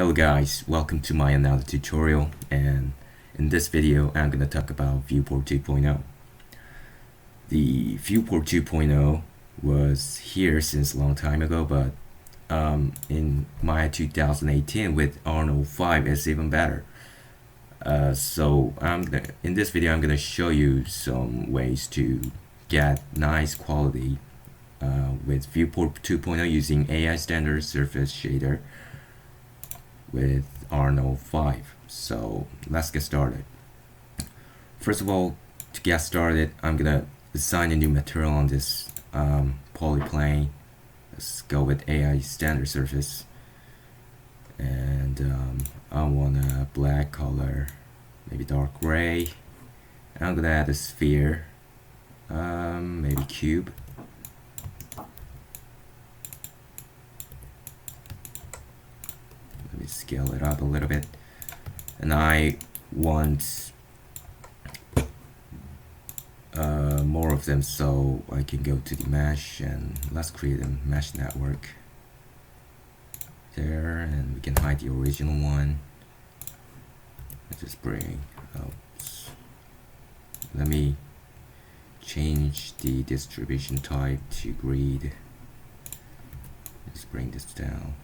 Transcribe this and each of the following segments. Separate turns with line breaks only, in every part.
Hello guys, welcome to my another tutorial, and in this video I'm gonna talk about Viewport 2.0. The Viewport 2.0 was here since a long time ago, but in my 2018 with Arnold 5 it's even better. So in this video I'm gonna show you some ways to get nice quality with Viewport 2.0 using AI standard surface shader with Arnold 5. So let's get started. First of all, to get started, I'm gonna assign a new material on this polyplane. Let's go with AI standard surface, and I want a black color, maybe dark gray. I'm gonna add a sphere, maybe cube. Let me scale it up a little bit, and I want more of them, so I can go to the mesh and let's create a mesh network there, and we can hide the original one. Let's just bring oops. Let me change the distribution type to grid. Let's bring this down.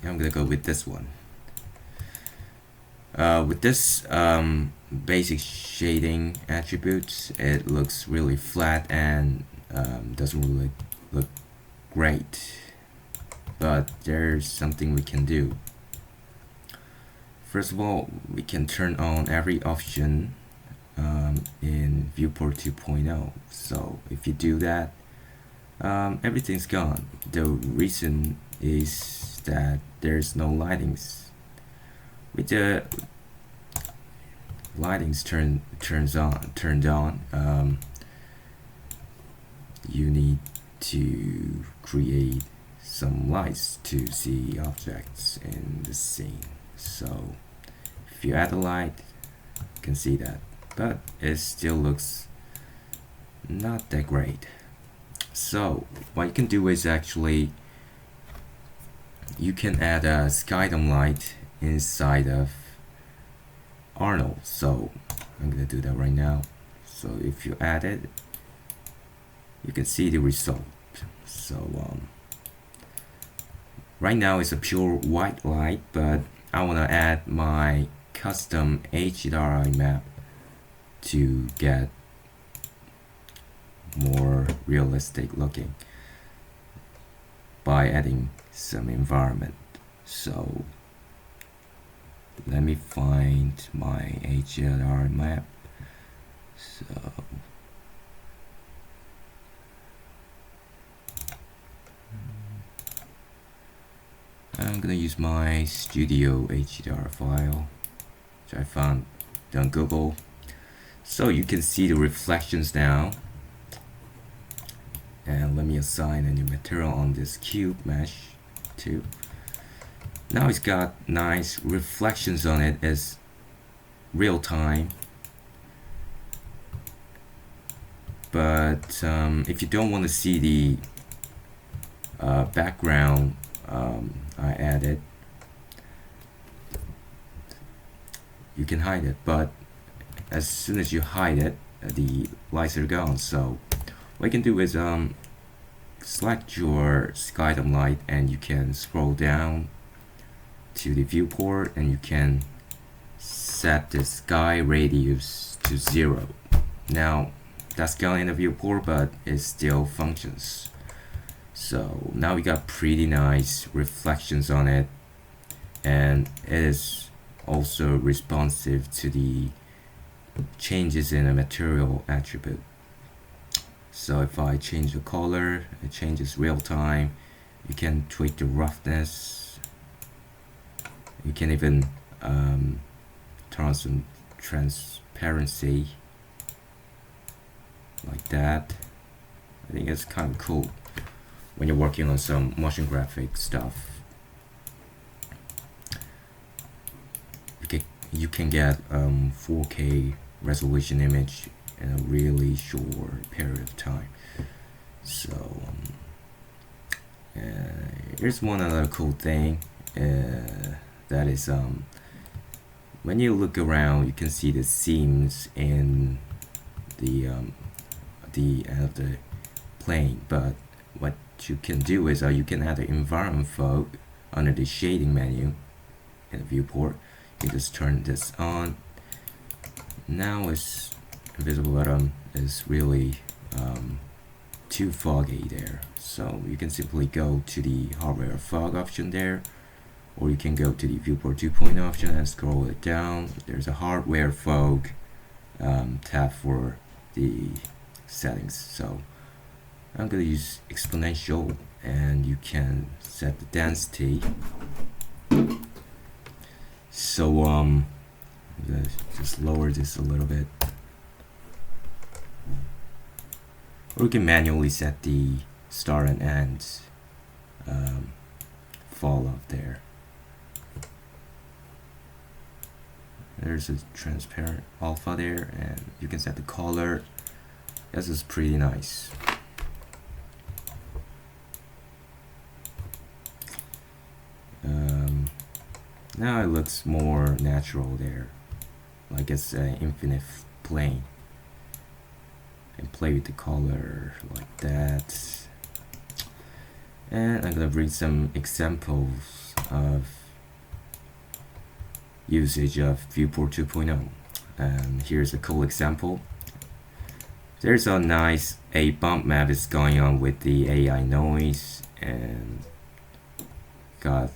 I'm gonna go with this one. With this basic shading attributes, it looks really flat and doesn't really look great. But there's something we can do. First of all, we can turn on every option in Viewport 2.0. So if you do that, everything's gone. The reason is that there's no lightings. With the lightings turned on, you need to create some lights to see objects in the scene. So if you add a light, you can see that, but it still looks not that great. So what you can do is actually you can add a skydome light inside of Arnold. So I'm gonna do that right now. So if you add it, you can see the result. So right now it's a pure white light, but I want to add my custom HDRI map to get more realistic looking by adding some environment. So let me find my HDR map. So I'm gonna use my studio HDR file, which I found on Google. So you can see the reflections now. And let me assign a new material on this cube mesh too. Now it's got nice reflections on it as real time. But if you don't want to see the background I added, you can hide it. But as soon as you hide it, the lights are gone. So what you can do is select your skydome light, and you can scroll down to the viewport, and you can set the sky radius to 0. Now that's gone in the viewport, but it still functions. So now we got pretty nice reflections on it, and it is also responsive to the changes in a material attribute. So if I change the color, it changes real time. You can tweak the roughness. You can even turn on some transparency like that. I think it's kind of cool when you're working on some motion graphic stuff. You can get 4K resolution image in a really short period of time. So Here's one other cool thing, that is when you look around, you can see the seams in the end of the plane. But what you can do is you can add an environment fog under the shading menu in the viewport. You just turn this on. Now it's invisible bottom is really too foggy there, so you can simply go to the hardware fog option there, or you can go to the Viewport 2.0 option and scroll it down. There's a hardware fog tab for the settings. So I'm going to use exponential, and you can set the density. So let's just lower this a little bit, or we can manually set the start and end fall off there. There's a transparent alpha there, and you can set the color. This is pretty nice. Now it looks more natural there, like it's an infinite plane. And play with the color like that. And I'm gonna bring some examples of usage of Viewport 2.0. And here's a cool example. There's a nice bump map is going on with the AI noise, and got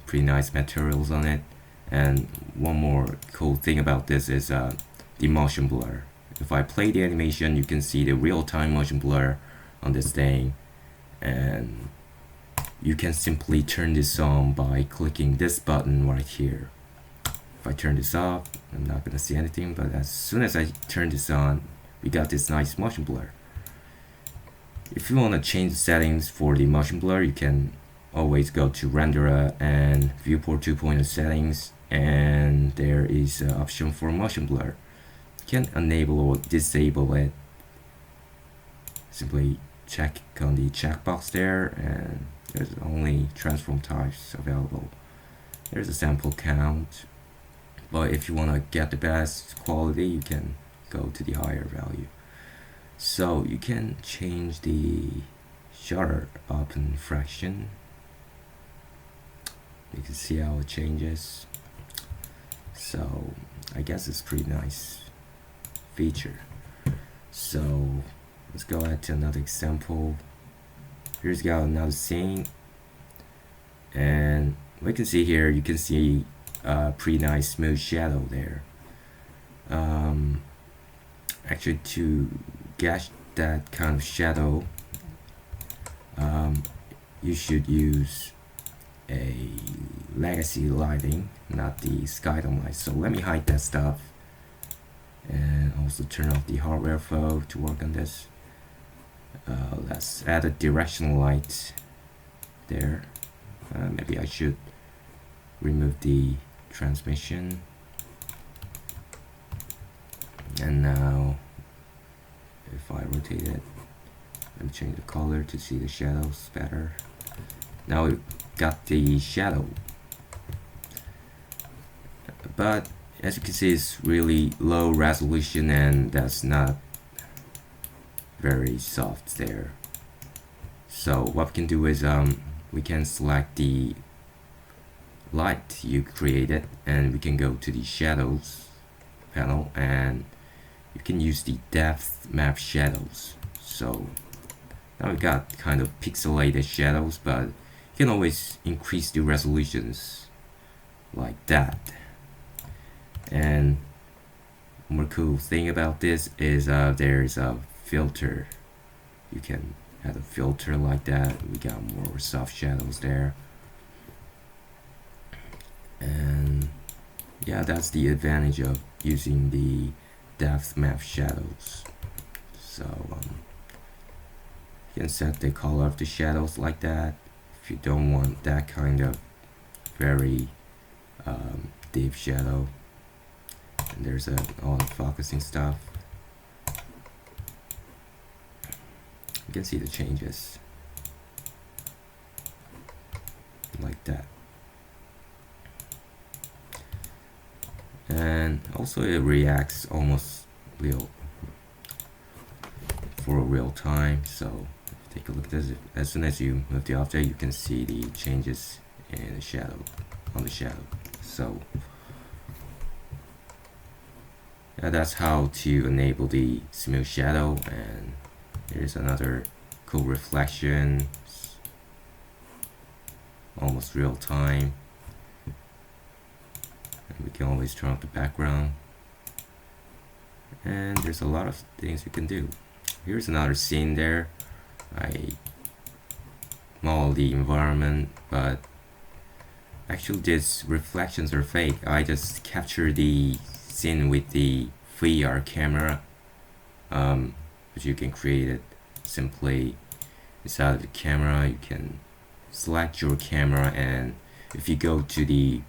pretty nice materials on it. And one more cool thing about this is the motion blur. If I play the animation, you can see the real-time motion blur on this thing, and you can simply turn this on by clicking this button right here. If I turn this off, I'm not gonna see anything, but as soon as I turn this on, we got this nice motion blur. If you want to change the settings for the motion blur, you can always go to renderer and Viewport 2.0 settings, and there is an option for motion blur. You can enable or disable it. Simply check on the checkbox there, and there's only transform types available. There's a sample count, but if you want to get the best quality, you can go to the higher value. So you can change the shutter open fraction. You can see how it changes. So I guess it's pretty nice feature. So let's go ahead to another example. Here's got another scene, and we can see here, you can see a pretty nice smooth shadow there. Actually, to get that kind of shadow, you should use a legacy lighting, not the skydome light. So let me hide that stuff, and also turn off the hardware fog to work on this. Let's add a directional light there. Maybe I should remove the transmission. And now if I rotate it, let me change the color to see the shadows better. Now we've got the shadow, but as you can see, it's really low resolution, and that's not very soft there. So what we can do is we can select the light you created, and we can go to the shadows panel, and you can use the depth map shadows. So now we've got kind of pixelated shadows, but you can always increase the resolutions like that. And one more cool thing about this is there's a filter. You can add a filter like that. We got more soft shadows there. And yeah, that's the advantage of using the depth map shadows. So you can set the color of the shadows like that if you don't want that kind of very deep shadow. And there's all the focusing stuff. You can see the changes. like that. And also it reacts almost real for real time. So take a look at this. As soon as you move the object, you can see the changes in the shadow, on the shadow. So yeah, that's how to enable the smooth shadow. And here's another cool reflection, almost real time. And we can always turn off the background. And there's a lot of things you can do. Here's another scene there. I model the environment, but actually these reflections are fake. I just capture the scene with the VR camera, but you can create it simply inside of the camera. You can select your camera, and if you go to the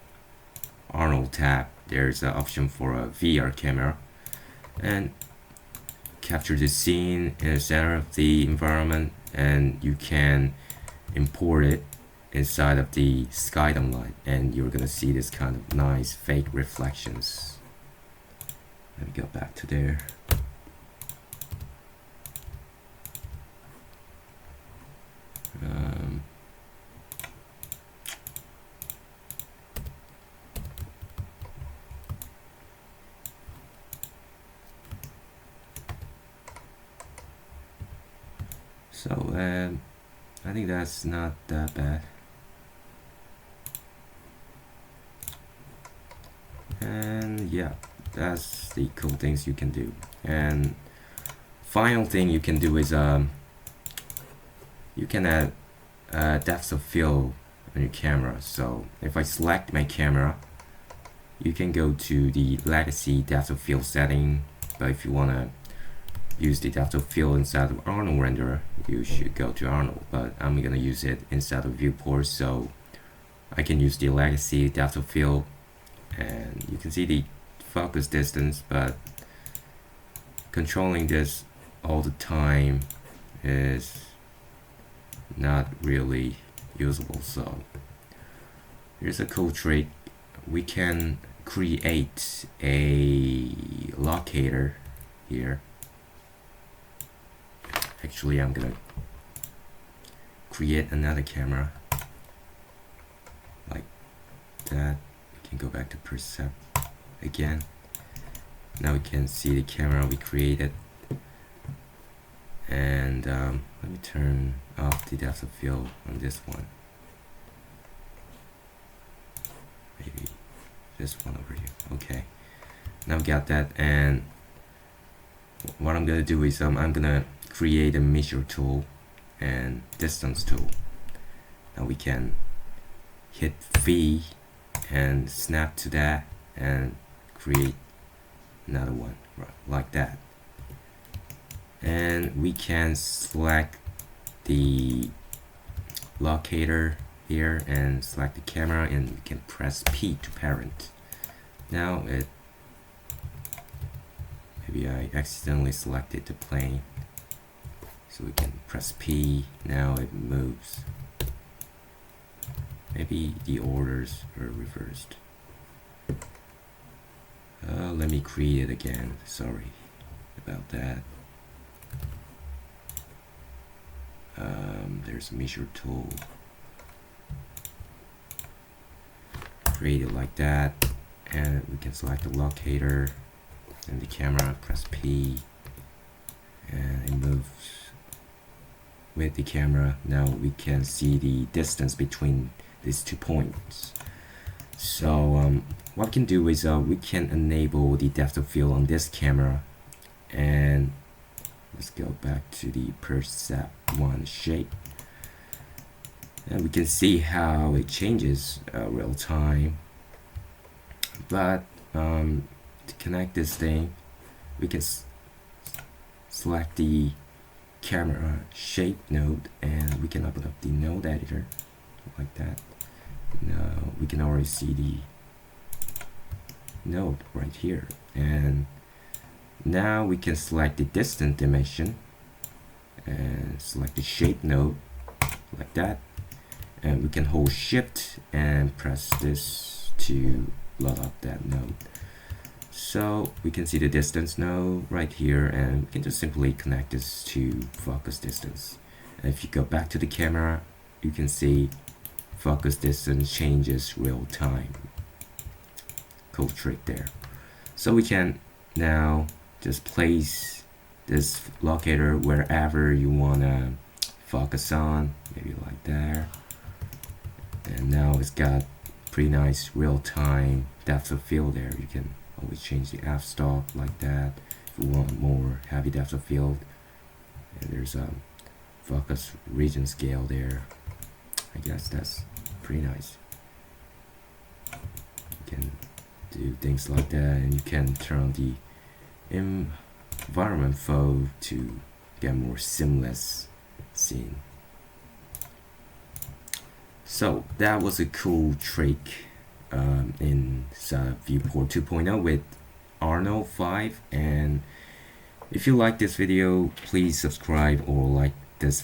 Arnold tab, there's an option for a VR camera, and capture the scene in the center of the environment, and you can import it inside of the Skydome light, and you're gonna see this kind of nice fake reflections. Let me go back to there. So I think that's not that bad. And yeah, that's the cool things you can do. And final thing you can do is you can add depth of field on your camera. So if I select my camera, you can go to the legacy depth of field setting, but if you want to use the depth of field inside of Arnold renderer, you should go to Arnold, but I'm gonna use it inside of Viewport, so I can use the legacy depth of field, and you can see the focus distance, but controlling this all the time is not really usable. So here's a cool trick. We can create a locator here. Actually, I'm gonna create another camera like that. We can go back to percept again. Now we can see the camera we created, and let me turn off the depth of field on this one. Maybe this one over here. Okay, now we got that. And what I'm gonna do is I'm gonna create a measure tool and distance tool. Now we can hit V and snap to that and create another one like that. And we can select the locator here and select the camera, and we can press P to parent. Now maybe I accidentally selected the plane, so we can press P. Now it moves. Maybe the orders are reversed. Let me create it again. Sorry about that. There's a measure tool. Create it like that, and we can select the locator and the camera, press P, and it moves with the camera. Now we can see the distance between these 2 points. So what we can do is we can enable the depth of field on this camera, and let's go back to the percept one shape, and we can see how it changes real time. But to connect this thing, we can select the camera shape node, and we can open up the node editor like that. Now we can already see the node right here, and now we can select the distance dimension and select the shape node like that, and we can hold shift and press this to load up that node. So we can see the distance node right here, and we can just simply connect this to focus distance. And if you go back to the camera, you can see focus distance changes real time. Cool trick there. So we can now just place this locator wherever you wanna focus on, maybe like there. And now it's got pretty nice real-time depth of field there. You can always change the f-stop like that if you want more heavy depth of field. And there's a focus region scale there. I guess that's pretty nice. You can do things like that, and you can turn the environment flow to get more seamless scene. So that was a cool trick in Viewport 2.0 with Arnold 5. And if you like this video, please subscribe or like this